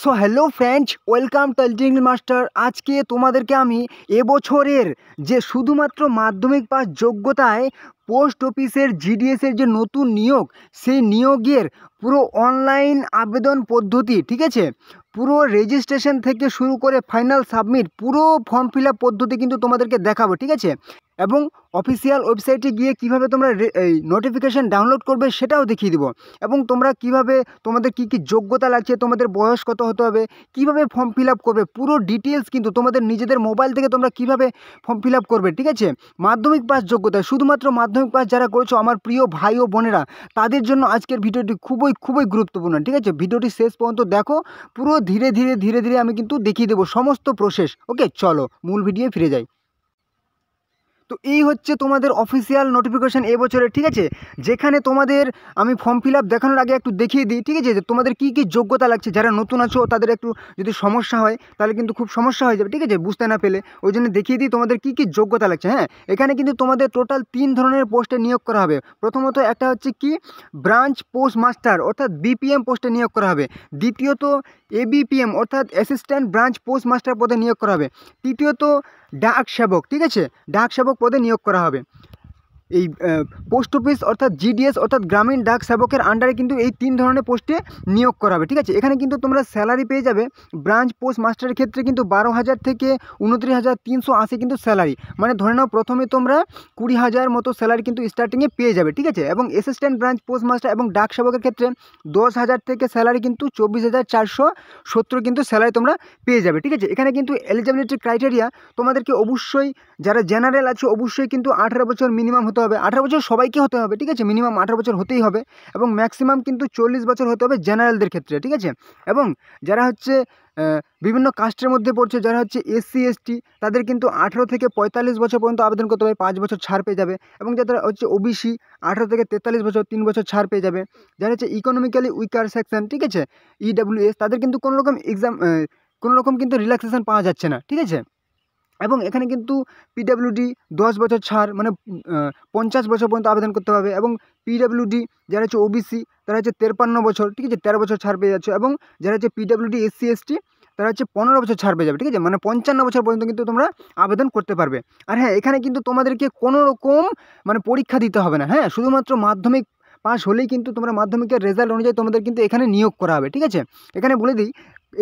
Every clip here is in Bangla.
So hello friends, welcome typing master. আজকে তোমাদেরকে আমি এবছরের যে শুধুমাত্র মাধ্যমিক পাস যোগ্যতায় পোস্ট অফিসের জিডিএসের যে নতুন নিয়োগ, সেই নিয়োগের পুরো অনলাইন আবেদন পদ্ধতি, ঠিক আছে, পুরো রেজিস্ট্রেশন থেকে শুরু করে ফাইনাল সাবমিট পুরো ফর্ম ফিল আপ পদ্ধতি কিন্তু তোমাদেরকে দেখাবো, ঠিক আছে। এবং অফিসিয়াল ওয়েবসাইটে গিয়ে কিভাবে তোমরা এই নোটিফিকেশান ডাউনলোড করবে সেটাও দেখিয়ে দেবো। এবং তোমরা কিভাবে তোমাদের কী কী যোগ্যতা লাগছে, তোমাদের বয়স কত হতে হবে, কিভাবে ফর্ম ফিল আপ করবে, পুরো ডিটেলস কিন্তু তোমাদের নিজেদের মোবাইল থেকে তোমরা কিভাবে ফর্ম ফিল আপ করবে, ঠিক আছে। মাধ্যমিক পাস যোগ্যতা, শুধুমাত্র মাধ্যমিক পাস যারা করেছো আমার প্রিয় ভাই ও বোনেরা, তাদের জন্য আজকের ভিডিওটি খুবই গুরুত্বপূর্ণ, ঠিক আছে। ভিডিওটি শেষ পর্যন্ত দেখো, পুরো ধীরে ধীরে আমি কিন্তু দেখিয়ে দেবো সমস্ত প্রসেস। ওকে, চলো মূল ভিডিও ফিরে যাই। তো এই হচ্ছে তোমাদের অফিসিয়াল নোটিফিকেশান এবছরের, ঠিক আছে, যেখানে তোমাদের আমি ফর্ম ফিল আপ দেখানোর আগে একটু দেখিয়ে দিই, ঠিক আছে, যে তোমাদের কী কী যোগ্যতা লাগছে। যারা নতুন আছো তাদের একটু যদি সমস্যা হয় তাহলে কিন্তু খুব সমস্যা হয়ে যাবে, ঠিক আছে, বুঝতে না পেলে। ওই জন্য দেখিয়ে দিই তোমাদের কী কী যোগ্যতা লাগছে। হ্যাঁ, এখানে কিন্তু তোমাদের টোটাল 3 ধরনের পোস্টে নিয়োগ করা হবে। প্রথমত একটা হচ্ছে কি ব্রাঞ্চ পোস্ট মাস্টার অর্থাৎ বিপিএম পোস্টে নিয়োগ করা হবে। দ্বিতীয়ত এবিপিএম অর্থাৎ অ্যাসিস্ট্যান্ট ব্রাঞ্চ পোস্ট মাস্টার পদে নিয়োগ করা হবে। তৃতীয়ত ডাক সেবক, ঠিক আছে, ডাক সেবক পদে নিয়োগ করা হবে। এই পোস্ট অফিস অর্থাৎ জিডিএস অর্থাৎ গ্রামীণ ডাক সেবকের আন্ডারে কিন্তু এই 3 ধরনের পোস্টে নিয়োগ করা হবে, ঠিক আছে। এখানে কিন্তু তোমরা স্যালারি পেয়ে যাবে। ব্রাঞ্চ পোস্ট মাস্টারের ক্ষেত্রে কিন্তু 12,000 থেকে 29,380 কিন্তু স্যালারি, মানে ধরে নাও প্রথমে তোমরা 20,000 মতো স্যালারি কিন্তু স্টার্টিংয়ে পেয়ে যাবে, ঠিক আছে। এবং অ্যাসিস্ট্যান্ট ব্রাঞ্চ পোস্ট মাস্টার এবং ডাক সেবকের ক্ষেত্রে 10,000 থেকে স্যালারি কিন্তু 24,470 কিন্তু স্যালারি তোমরা পেয়ে যাবে, ঠিক আছে। এখানে কিন্তু এলিজিবিলিটি ক্রাইটেরিয়া তোমাদেরকে অবশ্যই, যারা জেনারেল আছে অবশ্যই কিন্তু 18 বছর মিনিমাম হতে হবে। 18 বছর সবাইকে হতে হবে, ঠিক আছে, মিনিমাম 18 বছর হতেই হবে। এবং ম্যাক্সিমাম কিন্তু 40 বছর হতে হবে জেনারেলদের ক্ষেত্রে, ঠিক আছে। এবং যারা হচ্ছে বিভিন্ন কাস্টের মধ্যে পড়ছে, যারা হচ্ছে এসসি এসটি, তাদের কিন্তু 18 থেকে 45 বছর পর্যন্ত আবেদন করতে হবে, 5 বছর ছাড় পেয়ে যাবে। এবং যারা হচ্ছে ওবিসি 18 থেকে 43 বছর 3 বছর ছাড় পেয়ে যাবে। যারা হচ্ছে ইকোনমিক্যালি উইকার সেকশন, ঠিক আছে, ইডাব্লিউএস, তাদের কিন্তু কোনো রকম কিন্তু রিল্যাক্সেশন পাওয়া যাচ্ছে না, ঠিক আছে। এবং এখানে কিন্তু পিডাব্লিউডি 10 বছর ছাড়, মানে 50 বছর পর্যন্ত আবেদন করতে হবে। এবং পিডাব্লিউডি যারা হচ্ছে ওবিসি তারা হচ্ছে 53 বছর, ঠিক আছে, 13 বছর ছাড় পেয়ে যাচ্ছে। এবং যারা হচ্ছে পিডাব্লিউডি এসসি এসটি তারা হচ্ছে 15 বছর ছাড় পেয়ে যাবে, ঠিক আছে, মানে 55 বছর পর্যন্ত কিন্তু তোমরা আবেদন করতে পারবে। আর হ্যাঁ, এখানে কিন্তু তোমাদেরকে কোনো রকম মানে পরীক্ষা দিতে হবে না। হ্যাঁ, শুধুমাত্র মাধ্যমিক পাস হলেই কিন্তু তোমরা মাধ্যমিকের রেজাল্ট অনুযায়ী তোমাদের কিন্তু এখানে নিয়োগ করা হবে, ঠিক আছে। এখানে বলে দিই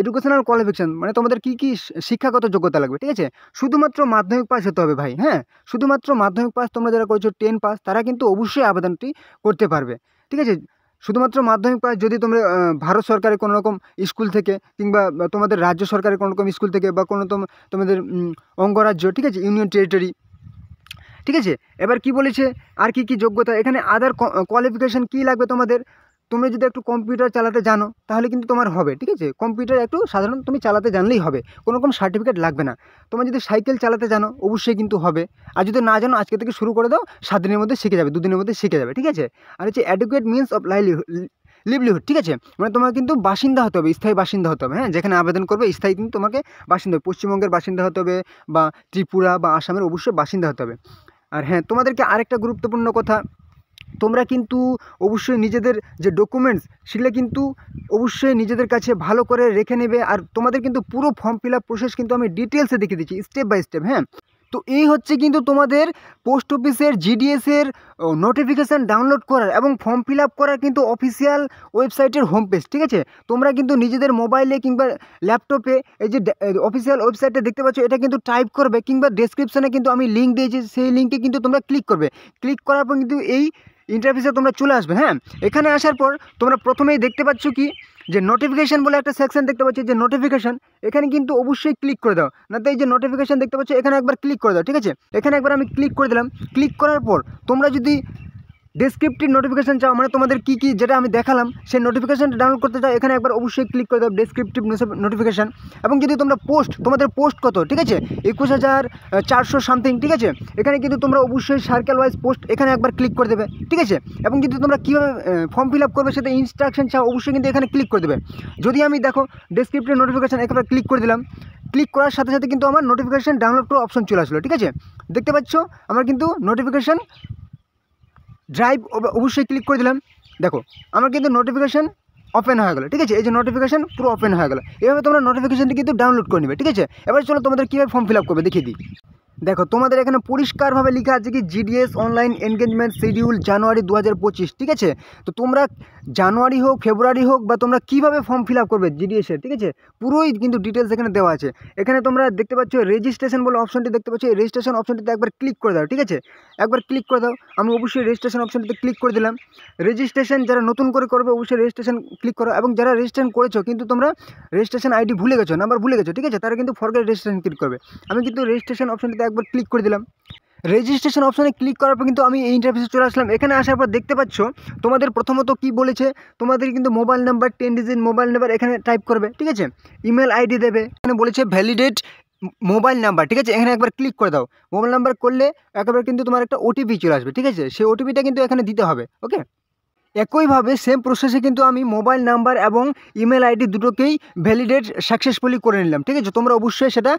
এডুকেশনাল কোয়ালিফিকেশান, মানে তোমাদের কী কী শিক্ষাগত যোগ্যতা লাগবে, ঠিক আছে। শুধুমাত্র মাধ্যমিক পাস হতে হবে ভাই। হ্যাঁ, শুধুমাত্র মাধ্যমিক পাস, তোমরা যারা করেছো 10 পাস, তারা কিন্তু অবশ্যই আবেদনটি করতে পারবে, ঠিক আছে। শুধুমাত্র মাধ্যমিক পাস যদি তোমরা ভারত সরকারের কোনো রকম স্কুল থেকে কিংবা তোমাদের রাজ্য সরকারের কোনো রকম স্কুল থেকে বা কোনো তোমাদের অঙ্গরাজ্য, ঠিক আছে, ইউনিয়ন টেরিটরি, ঠিক আছে। এবার কি বলেছে আর কি যোগ্যতা, এখানে আদার কোয়ালিফিকেশান কী লাগবে তোমাদের। তুমি যদি একটু কম্পিউটার চালাতে জানো তাহলে কিন্তু তোমার হবে, ঠিক আছে। কম্পিউটার একটু সাধারণ তুমি চালাতে জানলেই হবে, কোনো রকম সার্টিফিকেট লাগবে না। তোমার যদি সাইকেল চালাতে জানো অবশ্যই কিন্তু হবে। আর যদি না জানো আজকে থেকে শুরু করে দাও, 7 দিনের মধ্যে শিখে যাবে, 2 দিনের মধ্যে শিখে যাবে, ঠিক আছে। আর হচ্ছে অ্যাডুকুয়েট মিনস অফ লিভলিহুড, ঠিক আছে, মানে তোমার কিন্তু বাসিন্দা হতে হবে, স্থায়ী বাসিন্দা হতে হবে। হ্যাঁ, যেখানে আবেদন করবে স্থায়ী কিন্তু তোমাকে বাসিন্দা, পশ্চিমবঙ্গের বাসিন্দা হতে হবে বা ত্রিপুরা বা আসামের অবশ্যই বাসিন্দা হতে হবে। আর হ্যাঁ, তোমাদেরকে আরেকটা গুরুত্বপূর্ণ কথা, তোমরা কিন্তু অবশ্যই নিজেদের যে ডকুমেন্টস সেগুলো কিন্তু অবশ্যই নিজেদের কাছে ভালো করে রেখে নেবে। আর তোমাদের কিন্তু পুরো ফর্ম ফিল আপ প্রসেস কিন্তু আমি ডিটেলসে দেখিয়ে দিচ্ছি স্টেপ বাই স্টেপ। হ্যাঁ, তো এই হচ্ছে কিন্তু তোমাদের পোস্ট অফিসের জিডিএসের নোটিফিকেশান ডাউনলোড করার এবং ফর্ম ফিল আপ করার কিন্তু অফিসিয়াল ওয়েবসাইটের হোম পেজ, ঠিক আছে। তোমরা কিন্তু নিজেদের মোবাইলে কিংবা ল্যাপটপে এই যে অফিসিয়াল ওয়েবসাইটটা দেখতে পাচ্ছ, এটা কিন্তু টাইপ করবে কিংবা ডেসক্রিপশানে কিন্তু আমি লিঙ্ক দিয়েছি, সেই লিঙ্কে কিন্তু তোমরা ক্লিক করবে। ক্লিক করার পর কিন্তু এই ইন্টারফেসে তোমরা চলে আসবে। হ্যাঁ, এখানে আসার পর তোমরা প্রথমেই দেখতে পাচ্ছ কি যে নোটিফিকেশান বলে একটা সেকশন দেখতে পাচ্ছি, যে নোটিফিকেশান, এখানে কিন্তু অবশ্যই ক্লিক করে দাও। না তো এই যে নোটিফিকেশান দেখতে পাচ্ছ এখানে একবার ক্লিক করে দাও, ঠিক আছে। এখানে একবার আমি ক্লিক করে দিলাম। ক্লিক করার পর তোমরা যদি ডেসক্রিপটিভ নোটিফিকেশান চাও, মানে তোমাদের কী কী যেটা আমি দেখালাম সেই নোটিফিকেশানটা ডাউনলোড করতে চাও, এখানে একবার অবশ্যই ক্লিক করে দাও ডেসক্রিপটিভ নোটিফিকেশান। এবং যদি তোমরা তোমাদের পোস্ট কত, ঠিক আছে, 21,400 সামথিং, ঠিক আছে, এখানে কিন্তু তোমরা অবশ্যই সার্কেল ওয়াইজ পোস্ট এখানে একবার ক্লিক করে দেবে, ঠিক আছে। এবং যদি তোমরা কীভাবে ফর্ম ফিল আপ করবে সেটা ইনস্ট্রাকশন চাও অবশ্যই কিন্তু এখানে ক্লিক করে দেবে। যদি আমি দেখো ডেসক্রিপটিভ নোটিফিকেশান একবার ক্লিক করে দিলাম, ক্লিক করার সাথে সাথে কিন্তু আমার নোটিফিকেশান ডাউনলোড করার অপশন চলে আসলো, ঠিক আছে। দেখতে পাচ্ছ আমার কিন্তু নোটিফিকেশান ড্রাইভ অবশ্যই ক্লিক করে দিলাম। দেখো আমার কিন্তু নোটিফিকেশান ওপেন হয়ে গেলো, ঠিক আছে। এই যে নোটিফিকেশন পুরো ওপেন হয়ে গেলো। এভাবে তোমরা নোটিফিকেশনটি কিন্তু ডাউনলোড করে নেবে, ঠিক আছে। এবার চলো তোমাদের কীভাবে ফর্ম ফিল আপ করবে দেখিয়ে দিই। দেখো তোমাদের এখানে পরিষ্কারভাবে লেখা আছে কি জিডিএস অনলাইন এনগেজমেন্ট শিডিউল জানুয়ারি 2025, ঠিক আছে। তো তোমরা জানুয়ারি হোক ফেব্রুয়ারি হোক বা তোমরা কীভাবে ফর্ম ফিল আপ করবে জিডিএসের, ঠিক আছে, পুরোই কিন্তু ডিটেলস এখানে দেওয়া আছে। এখানে তোমরা দেখতে পাচ্ছ রেজিস্ট্রেশন বলে অপশনটি দেখতে পাচ্ছ, এই রেজিস্ট্রেশন অপশনটিতে একবার ক্লিক করে দাও, ঠিক আছে। একবার ক্লিক করে দাও। আমি অবশ্যই রেজিস্ট্রেশন অপশনটিতে ক্লিক করে দিলাম। রেজিস্ট্রেশন যারা নতুন করে করবে অবশ্যই রেজিস্ট্রেশন ক্লিক করো, এবং যারা রেজিস্ট্রেশন করেছো কিন্তু তোমরা রেজিস্ট্রেশন আইডি ভুলে গেছো, নাম্বার ভুলে গেছো, ঠিক আছে, তারা কিন্তু ফরগেট রেজিস্ট্রেশন ক্লিক করবে। আমি কিন্তু রেজিস্ট্রেশন অপশনটিতে একবার ক্লিক করে দিলাম। রেজিস্ট্রেশন অপশানে ক্লিক করার পর কিন্তু আমি এই ইন্টারফেসে চলে আসলাম। এখানে আসার পর দেখতে পাচ্ছ তোমাদের প্রথমত কি বলেছে, তোমাদের কিন্তু mobile number 10 digit mobile number এখানে টাইপ করবে, ঠিক আছে। ইমেল আইডি দেবে, এখানে বলেছে ভ্যালিডেট মোবাইল নাম্বার, ঠিক আছে। এখানে একবার ক্লিক করে দাও। মোবাইল নাম্বার করলে একবার কিন্তু তোমার একটা ওটিপি চলে আসবে, ঠিক আছে। সেই ওটিপিটা কিন্তু এখানে দিতে হবে, ওকে। একইভাবে সেম প্রসেসে কিন্তু আমি মোবাইল নাম্বার এবং ইমেল আইডি দুটোকেই ভ্যালিডেট সাকসেসফুলি করে নিলাম, ঠিক আছে। তোমরা অবশ্যই সেটা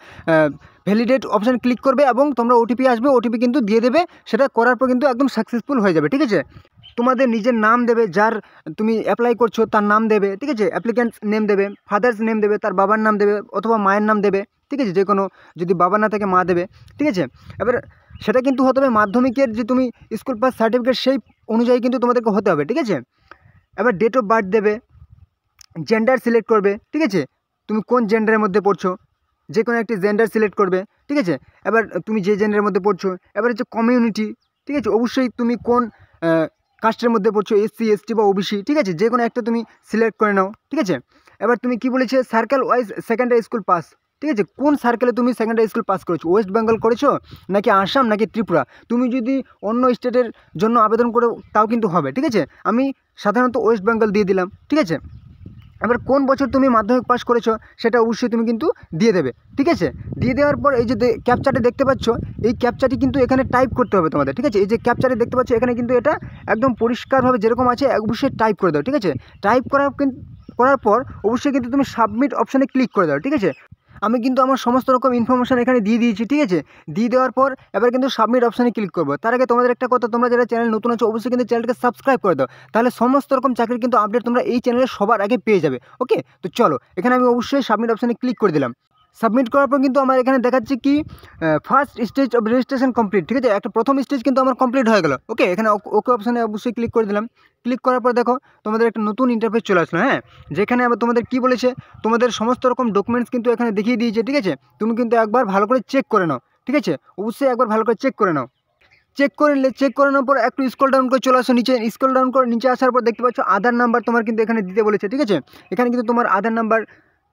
ভ্যালিডেট অপশান ক্লিক করবে এবং তোমরা ওটিপি আসবে, ওটিপি কিন্তু দিয়ে দেবে। সেটা করার পর কিন্তু একদম সাকসেসফুল হয়ে যাবে, ঠিক আছে। তোমাদের নিজের নাম দেবে, যার তুমি অ্যাপ্লাই করছো তার নাম দেবে, ঠিক আছে। অ্যাপ্লিক্যান্টস নেম দেবে, ফাদার্স নেম দেবে, তার বাবার নাম দেবে অথবা মায়ের নাম দেবে, ঠিক আছে। যে কোনো, যদি বাবা না থাকে মা দেবে, ঠিক আছে। এবার সেটা কিন্তু হতে হবে মাধ্যমিকের যে তুমি স্কুল পাস সার্টিফিকেট সেই অনুযায়ী কিন্তু তোমাদেরকে হতে হবে, ঠিক আছে। এবার ডেট অফ বার্থ দেবে, জেন্ডার সিলেক্ট করবে, ঠিক আছে। তুমি কোন জেন্ডারের মধ্যে পড়ছো, যে কোনো একটি জেন্ডার সিলেক্ট করবে, ঠিক আছে। এবার তুমি যে জেন্ডারের মধ্যে পড়ছো, এবার হচ্ছে কমিউনিটি, ঠিক আছে। অবশ্যই তুমি কোন কাস্টের মধ্যে পড়ছো, এসসি এসটি বা ওবিসি, ঠিক আছে, যে কোনো একটা তুমি সিলেক্ট করে নাও, ঠিক আছে। এবার তুমি কি বলেছে circle wise secondary school pass, ঠিক আছে। কোন সার্কেলে তুমি সেকেন্ডারি স্কুল পাস করেছো, ওয়েস্ট বেঙ্গল করেছো নাকি আসাম নাকি ত্রিপুরা। তুমি যদি অন্য স্টেটের জন্য আবেদন করো তাও কিন্তু হবে, ঠিক আছে। আমি সাধারণত ওয়েস্ট বেঙ্গল দিয়ে দিলাম, ঠিক আছে। এবার কোন বছর তুমি মাধ্যমিক পাস করেছো সেটা অবশ্যই তুমি কিন্তু দিয়ে দেবে, ঠিক আছে। দিয়ে দেওয়ার পর এই যে ক্যাপচাটি দেখতে পাচ্ছ, এই ক্যাপচাটি কিন্তু এখানে টাইপ করতে হবে তোমাদের, ঠিক আছে। এই যে ক্যাপচাটি দেখতে পাচ্ছ এখানে কিন্তু এটা একদম পরিষ্কারভাবে যেরকম আছে অবশ্যই টাইপ করে দাও, ঠিক আছে। টাইপ করার পর অবশ্যই কিন্তু তুমি সাবমিট অপশানে ক্লিক করে দাও, ঠিক আছে। আমি কিন্তু আমার সমস্ত রকম ইনফরমেশান এখানে দিয়ে দিয়েছি, ঠিক আছে। দিয়ে দেওয়ার পর এবার কিন্তু সাবমিট অপশানে ক্লিক করবো। তার আগে তোমাদের একটা কথা, তোমরা যারা চ্যানেল নতুন আছো অবশ্যই কিন্তু চ্যানেলকে সাবস্ক্রাইব করে দাও, তাহলে সমস্ত রকম চাকরির কিন্তু আপডেট তোমরা এই চ্যানেলে সবার আগে পেয়ে যাবে, ওকে। তো চলো এখানে আমি অবশ্যই সাবমিট অপশানে ক্লিক করে দিলাম। সাবমিট করার পর কিন্তু আমার এখানে দেখাচ্ছে কি first stage of registration complete, ঠিক আছে। একটা প্রথম স্টেজ কিন্তু আমার কমপ্লিট হয়ে গেল, ওকে। এখানে ওকে অপশানে অবশ্যই ক্লিক করে দিলাম। ক্লিক করার পর দেখো তোমাদের একটা নতুন ইন্টারফেস চলে আসলো, হ্যাঁ। যেখানে আবার তোমাদের কি বলেছে, তোমাদের সমস্ত রকম ডকুমেন্টস কিন্তু এখানে দেখিয়ে দিয়েছে, ঠিক আছে। তুমি কিন্তু একবার ভালো করে চেক করে নাও, ঠিক আছে। অবশ্যই একবার ভালো করে চেক করে নাও। চেক করে নিলে, চেক করানোর পর একটু স্ক্রল ডাউন করে চলে আসো নিচে। স্ক্রল ডাউন করে নিচে আসার পর দেখতে পাচ্ছ আধার নাম্বার তোমার কিন্তু এখানে দিতে বলেছে, ঠিক আছে। এখানে কিন্তু তোমার আধার নাম্বার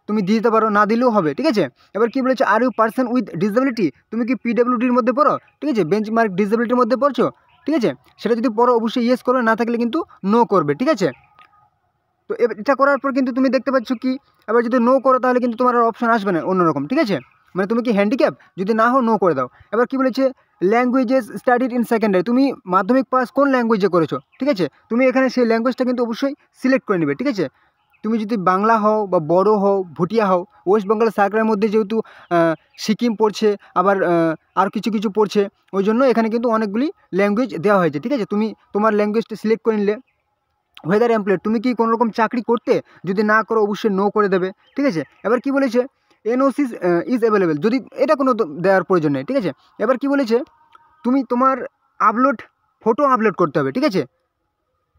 তুমি দিতে পারো, না দিলেও হবে, ঠিক আছে। এবার কি বলেছে, are you person with disability, তুমি কি পিডব্লিউডির মধ্যে পড়ো, ঠিক আছে, বেঞ্চমার্ক ডিসেবিলিটির মধ্যে পড়ছো, ঠিক আছে। সেটা যদি পড়ো অবশ্যই ইয়েস করো, না থাকলে কিন্তু নো করবে, ঠিক আছে। তো এটা করার পর কিন্তু তুমি দেখতে পাচ্ছ কি, এবার যদি নো করো তাহলে কিন্তু তোমার আর অপশান আসবে না অন্যরকম, ঠিক আছে। মানে তুমি কি হ্যান্ডিক্যাপ, যদি না হো নো করে দাও। এবার কি বলেছে ল্যাঙ্গুয়েজেস স্টাডিড ইন সেকেন্ডারি, তুমি মাধ্যমিক পাস কোন ল্যাঙ্গুয়েজে করেছো, ঠিক আছে। তুমি এখানে সেই ল্যাঙ্গুয়েজটা কিন্তু অবশ্যই সিলেক্ট করে নেবে, ঠিক আছে। তুমি যদি বাংলা হও বা বড়ো হও ভুটিয়া হও, ওয়েস্ট বেঙ্গল সার্কেলের মধ্যে যেহেতু সিকিম পড়ছে, আবার আর কিছু কিছু পড়ছে, ওই জন্য এখানে কিন্তু অনেকগুলি ল্যাঙ্গুয়েজ দেওয়া হয়েছে, ঠিক আছে। তুমি তোমার ল্যাঙ্গুয়েজটা সিলেক্ট করে নিলে। ওয়েদার এমপ্লয়েড, তুমি কি কোনো রকম চাকরি করতে, যদি না করো অবশ্যই নো করে দেবে, ঠিক আছে। এবার কি বলেছে এনওসি ইজ অ্যাভেলেবেল, যদি এটা কোনো দেওয়ার প্রয়োজন নেই, ঠিক আছে। এবার কি বলেছে তুমি তোমার ফটো আপলোড করতে হবে, ঠিক আছে।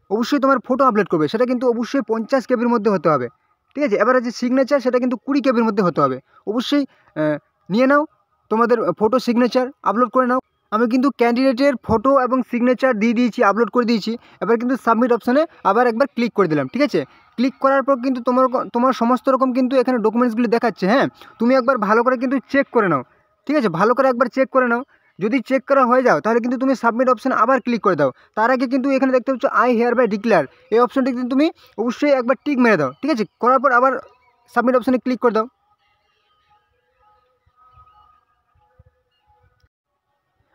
অবশ্যই তোমার ফটো আপলোড করবে, সেটা কিন্তু অবশ্যই 50 কেবির মধ্যে হতে হবে, ঠিক আছে। এবার যে সিগনেচার সেটা কিন্তু 20 কেবির মধ্যে হতে হবে। অবশ্যই নিয়ে নাও তোমাদের ফটো সিগনেচার আপলোড করে নাও। আমি কিন্তু ক্যান্ডিডেটের ফটো এবং সিগনেচার দিয়ে দিয়েছি, আপলোড করে দিয়েছি। এবার কিন্তু সাবমিট অপশানে আবার একবার ক্লিক করে দিলাম, ঠিক আছে। ক্লিক করার পর কিন্তু তোমার সমস্ত রকম কিন্তু এখানে ডকুমেন্টসগুলি দেখাচ্ছে, হ্যাঁ। তুমি একবার ভালো করে কিন্তু চেক করে নাও, ঠিক আছে। ভালো করে একবার চেক করে নাও। যদি চেক করা হয়ে যাও তাহলে কিন্তু তুমি সাবমিট অপশানে আবার ক্লিক করে দাও। তার আগে কিন্তু এখানে দেখতে পাচ্ছ আই হেয়ার বাই ডিক্লেয়ার, এই অপশানটি কিন্তু তুমি অবশ্যই একবার টিক মেরে দাও, ঠিক আছে। করার পর আবার সাবমিট অপশানে ক্লিক করে দাও।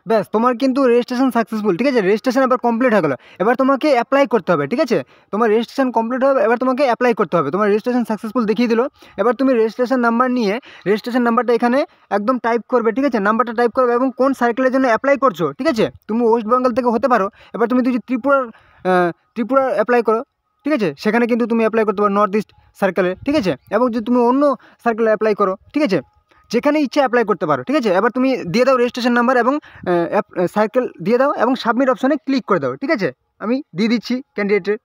ব্যাস, তোমার কিন্তু রেজিস্ট্রেশন সাকসেসফুল, ঠিক আছে। রেজিস্ট্রেশন এবার কমপ্লিট হয়ে গেলো। এবার তোমাকে অ্যাপ্লাই করতে হবে, ঠিক আছে। তোমার রেজিস্ট্রেশন কমপ্লিট হবে, এবার তোমাকে অ্যাপ্লাই করতে হবে। তোমার রেজিস্ট্রেশন সাকসেসফুল দেখিয়ে দিল। এবার তুমি রেজিস্ট্রেশন নাম্বার নিয়ে রেজিস্ট্রেশন নাম্বারটা এখানে একদম টাইপ করবে, ঠিক আছে। নাম্বারটা টাইপ করবে এবং কোন সার্কেলের জন্য অ্যাপ্লাই করছো, ঠিক আছে। তুমি ওয়েস্ট বেঙ্গল থেকে হতে পারো। এবার তুমি যদি ত্রিপুরা অ্যাপ্লাই করো, ঠিক আছে, সেখানে কিন্তু তুমি অ্যাপ্লাই করতে পারো নর্থ ইস্ট সার্কেলে, ঠিক আছে। এবং যদি তুমি অন্য সার্কেলে অ্যাপ্লাই করো, ঠিক আছে, যেখানে ইচ্ছা অ্যাপ্লাই করতে পারো, ঠিক আছে। এবার তুমি দিয়ে দাও রেজিস্ট্রেশন নাম্বার এবং সার্কেল দিয়ে দাও এবং সাবমিট অপশানে ক্লিক করে দাও, ঠিক আছে। আমি দিয়ে দিচ্ছি ক্যান্ডিডেটের।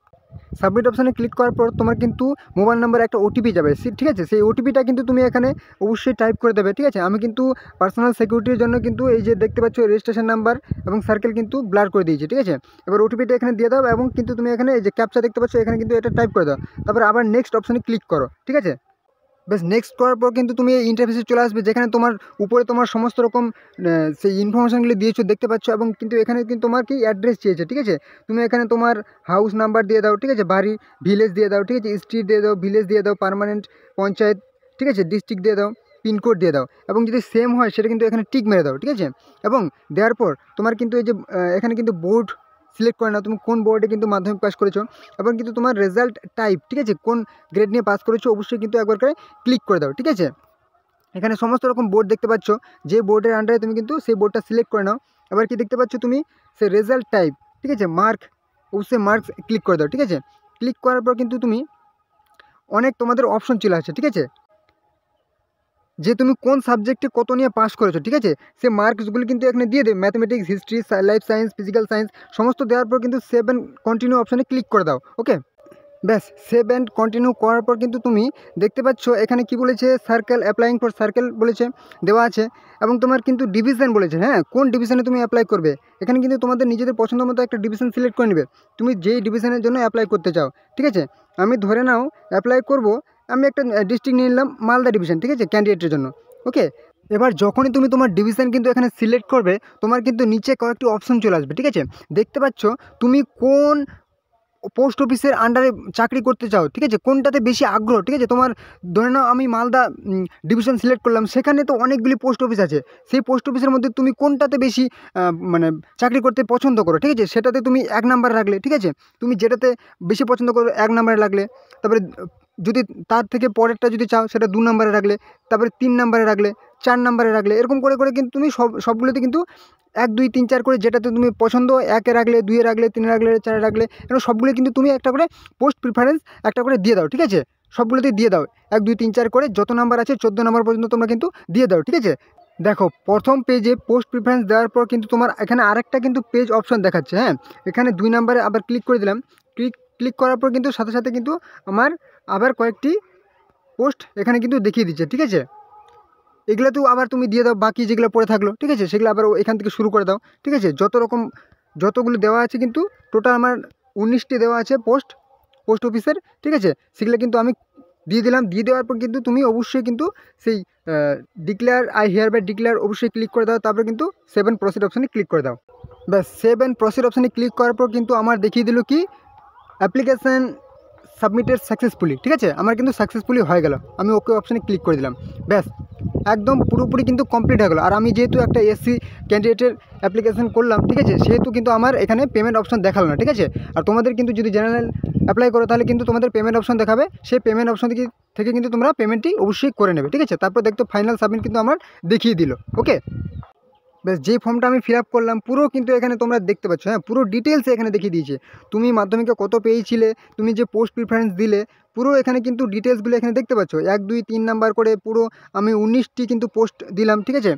সাবমিট অপশানে ক্লিক করার পর তোমার কিন্তু মোবাইল নাম্বারে একটা ওটিপি যাবে, ঠিক আছে। সেই ওটিপিটা কিন্তু তুমি এখানে অবশ্যই টাইপ করে দেবে, ঠিক আছে। আমি কিন্তু পার্সোনাল সিকিউরিটির জন্য কিন্তু এই যে দেখতে পাচ্ছ রেজিস্ট্রেশন নাম্বার এবং সার্কেল কিন্তু ব্লার করে দিয়েছি, ঠিক আছে। এবার ওটিপিটা এখানে দিয়ে দাও এবং কিন্তু তুমি এখানে এই যে ক্যাপচা দেখতে পাচ্ছ এখানে কিন্তু এটা টাইপ করে দাও, তারপর আবার নেক্সট অপশানে ক্লিক করো, ঠিক আছে। বেশ, নেক্সট করার পর কিন্তু তুমি এই ইন্টারফেসে চলে আসবে, যেখানে তোমার উপরে তোমার সমস্ত রকম সেই ইনফরমেশানগুলি দিয়েছো দেখতে পাচ্ছ। এবং কিন্তু এখানে কিন্তু তোমার কি অ্যাড্রেস চেয়েছে, ঠিক আছে। তুমি এখানে তোমার হাউস নাম্বার দিয়ে দাও, ঠিক আছে, বাড়ি ভিলেজ দিয়ে দাও, ঠিক আছে, স্ট্রিট দিয়ে দাও, ভিলেজ দিয়ে দাও, পার্মানেন্ট পঞ্চায়েত, ঠিক আছে, ডিস্ট্রিক্ট দিয়ে দাও, পিনকোড দিয়ে দাও। এবং যদি সেম হয় সেটা কিন্তু এখানে টিক মেরে দাও, ঠিক আছে। এবং দেওয়ার পর তোমার কিন্তু এই যে এখানে কিন্তু বোর্ড সিলেক্ট করে নাও, তুমি কোন বোর্ডে কিন্তু মাধ্যমিক পাস করেছো এবং কিন্তু তোমার রেজাল্ট টাইপ, ঠিক আছে, কোন গ্রেড নিয়ে পাস করেছো অবশ্যই কিন্তু একবার করে ক্লিক করে দাও, ঠিক আছে। এখানে সমস্ত রকম বোর্ড দেখতে পাচ্ছ, যে বোর্ডের আন্ডারে তুমি কিন্তু সেই বোর্ডটা সিলেক্ট করে নাও। এবার কি দেখতে পাচ্ছ তুমি সেই রেজাল্ট টাইপ, ঠিক আছে, মার্ক, অবশ্যই মার্কস ক্লিক করে দাও, ঠিক আছে। ক্লিক করার পর কিন্তু তুমি অনেক তোমাদের অপশন চলে আসছে, ঠিক আছে, যে তুমি কোন সাবজেক্টে কত নিয়ে পাস করেছো, ঠিক আছে। সে মার্কসগুলি কিন্তু এখানে দিয়ে দেবে, mathematics, history, life science, physical science সমস্ত দেওয়ার পর কিন্তু সেভ অ্যান্ড কন্টিনিউ অপশানে ক্লিক করে দাও, ওকে। ব্যাস, সেভ অ্যান্ড কন্টিনিউ করার পর কিন্তু তুমি দেখতে পাচ্ছ এখানে কি বলেছে, সার্কেল, অ্যাপ্লাইং ফর সার্কেল বলেছে, দেওয়া আছে। এবং তোমার কিন্তু ডিভিশন বলেছে, হ্যাঁ, কোন ডিভিশনে তুমি অ্যাপ্লাই করবে। এখানে কিন্তু তোমাদের নিজেদের পছন্দ মতো একটা ডিভিশন সিলেক্ট করে নেবে, তুমি যেই ডিভিশনের জন্য অ্যাপ্লাই করতে চাও, ঠিক আছে। আমি ধরে নাও অ্যাপ্লাই করব, আমি একটা ডিস্ট্রিক্ট নিয়ে নিলাম মালদা ডিভিশন, ঠিক আছে, ক্যান্ডিডেটের জন্য, ওকে। এবার যখনই তুমি তোমার ডিভিশন কিন্তু এখানে সিলেক্ট করবে, তোমার কিন্তু নিচে কয়েকটি অপশন চলে আসবে, ঠিক আছে। দেখতে পাচ্ছ তুমি কোন পোস্ট অফিসের আন্ডারে চাকরি করতে চাও, ঠিক আছে, কোনটাতে বেশি আগ্রহ, ঠিক আছে। তোমার ধরে নাও আমি মালদা ডিভিশন সিলেক্ট করলাম, সেখানে তো অনেকগুলি পোস্ট অফিস আছে, সেই পোস্ট অফিসের মধ্যে তুমি কোনটাতে বেশি মানে চাকরি করতে পছন্দ করো, ঠিক আছে, সেটাতে তুমি 1 নাম্বার রাখলে, ঠিক আছে। তুমি যেটাতে বেশি পছন্দ করো 1 নাম্বারে রাখলে, তারপরে যদি তার থেকে পরেরটা যদি চাও সেটা 2 নাম্বারে রাখলে, তারপরে 3 নাম্বারে রাখলে, 4 নাম্বারে রাখলে, এরকম করে করে কিন্তু তুমি সবগুলোতে কিন্তু 1 2 3 4 করে যেটাতে তুমি পছন্দ 1-এ রাখলে, 2-এ রাখলে, 3-এ রাখলে, 4-এ রাখলে, এরকম সবগুলো কিন্তু তুমি একটা করে পোস্ট প্রিফারেন্স একটা করে দিয়ে দাও, ঠিক আছে। সবগুলোতেই দিয়ে দাও 1 2 3 4 করে, যত নাম্বার আছে 14 নাম্বার পর্যন্ত তোমরা কিন্তু দিয়ে দাও, ঠিক আছে। দেখো, প্রথম পেজে পোস্ট প্রিফারেন্স দেওয়ার পর কিন্তু তোমার এখানে আরেকটা কিন্তু পেজ অপশন দেখাচ্ছে, হ্যাঁ। এখানে 2 নাম্বারে আবার ক্লিক করে দিলাম, ক্লিক করার পর কিন্তু সাথে সাথে কিন্তু আমার আবার কয়েকটি পোস্ট এখানে কিন্তু দেখিয়ে দিচ্ছে, ঠিক আছে। এগুলো তো আবার তুমি দিয়ে দাও, বাকি যেগুলো পড়ে থাকলো, ঠিক আছে, সেগুলো আবার এখান থেকে শুরু করে দাও, ঠিক আছে। যতগুলো দেওয়া আছে কিন্তু টোটাল আমার 19টি দেওয়া আছে পোস্ট অফিসের, ঠিক আছে। সেগুলো কিন্তু আমি দিয়ে দিলাম, দিয়ে দেওয়ার পর কিন্তু তুমি অবশ্যই কিন্তু সেই declare, I hereby declare অবশ্যই ক্লিক করে দাও। তারপরে কিন্তু 7 প্রসিড অপশানে ক্লিক করে দাও। ব্যাস, 7 প্রসিড অপশানে ক্লিক করার পর কিন্তু আমার দেখিয়ে দিল কি অ্যাপ্লিকেশান সাবমিটেড সাকসেসফুলি, ঠিক আছে। আমার কিন্তু সাকসেসফুলি হয়ে গেল, আমি ওকে অপশানে ক্লিক করে দিলাম। ব্যাস, একদম পুরোপুরি কিন্তু কমপ্লিট হয়ে গেলো। আর আমি যেহেতু একটা এসসি ক্যান্ডিডেটের অ্যাপ্লিকেশান করলাম, ঠিক আছে, সেহেতু কিন্তু আমার এখানে পেমেন্ট অপশান দেখালো না, ঠিক আছে। আর তোমাদের কিন্তু যদি জেনারেল অ্যাপ্লাই করো তাহলে কিন্তু তোমাদের পেমেন্ট অপশান দেখাবে, সেই পেমেন্ট অপশান থেকে কিন্তু তোমরা পেমেন্টটি অবশ্যই করে নেবে, ঠিক আছে। তারপর দেখতো ফাইনাল সাবমিট কিন্তু আমার দেখিয়ে দিল, ওকে। বেশ, যেই ফর্মটা আমি ফিল আপ করলাম পুরো কিন্তু এখানে তোমরা দেখতে পাচ্ছ, হ্যাঁ, পুরো ডিটেলস এখানে দেখিয়ে দিয়েছে। তুমি মাধ্যমিকে কত পেয়েছিলে, তুমি যে পোস্ট প্রিফারেন্স দিলে, পুরো এখানে কিন্তু ডিটেলসগুলো এখানে দেখতে পাচ্ছ, 1 2 3 নাম্বার করে পুরো আমি 19টি কিন্তু পোস্ট দিলাম, ঠিক আছে।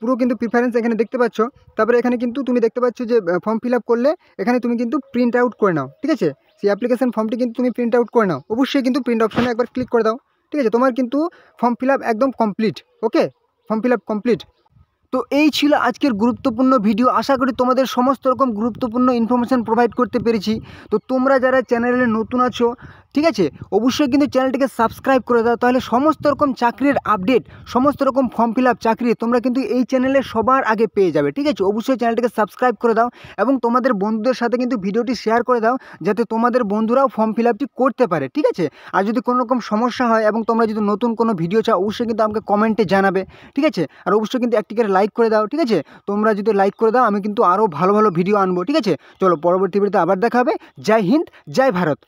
পুরো কিন্তু প্রিফারেন্স এখানে দেখতে পাচ্ছ। তারপরে এখানে কিন্তু তুমি দেখতে পাচ্ছ যে ফর্ম ফিল আপ করলে এখানে তুমি কিন্তু প্রিন্ট আউট করে নাও, ঠিক আছে। সেই অ্যাপ্লিকেশন ফর্মটি কিন্তু তুমি প্রিন্ট আউট করে নাও, অবশ্যই কিন্তু প্রিন্ট অপশানে একবার ক্লিক করে দাও, ঠিক আছে। তোমার কিন্তু ফর্ম ফিল আপ একদম কমপ্লিট, ওকে, ফর্ম ফিল আপ কমপ্লিট। তো এই ছিল আজকের গুরুত্বপূর্ণ ভিডিও, আশা করি তোমাদের সমস্ত রকম গুরুত্বপূর্ণ ইনফরমেশান প্রোভাইড করতে পেরেছি। তো তোমরা যারা চ্যানেলে নতুন আছো, ঠিক আছে, অবশ্যই কিন্তু চ্যানেলটিকে সাবস্ক্রাইব করে দাও, তাহলে সমস্ত রকম চাকরির আপডেট, সমস্ত রকম ফর্ম ফিল আপ চাকরি তোমরা কিন্তু এই চ্যানেলে সবার আগে পেয়ে যাবে, ঠিক আছে। অবশ্যই চ্যানেলটিকে সাবস্ক্রাইব করে দাও এবং তোমাদের বন্ধুদের সাথে কিন্তু ভিডিওটি শেয়ার করে দাও, যাতে তোমাদের বন্ধুরাও ফর্ম ফিল আপটি করতে পারে, ঠিক আছে। আর যদি কোনো রকম সমস্যা হয় এবং তোমরা যদি নতুন কোনো ভিডিও চাও অবশ্যই কিন্তু আমাকে কমেন্টে জানাবে, ঠিক আছে। আর অবশ্যই কিন্তু একটি করে লাইক করে দাও, ঠিক আছে। তোমরা যদি লাইক করে দাও আমি কিন্তু আরও ভালো ভালো ভিডিও আনবো, ঠিক আছে। চলো, পরবর্তী ভিডিওতে আবার দেখা হবে। জয় হিন্দ, জয় ভারত।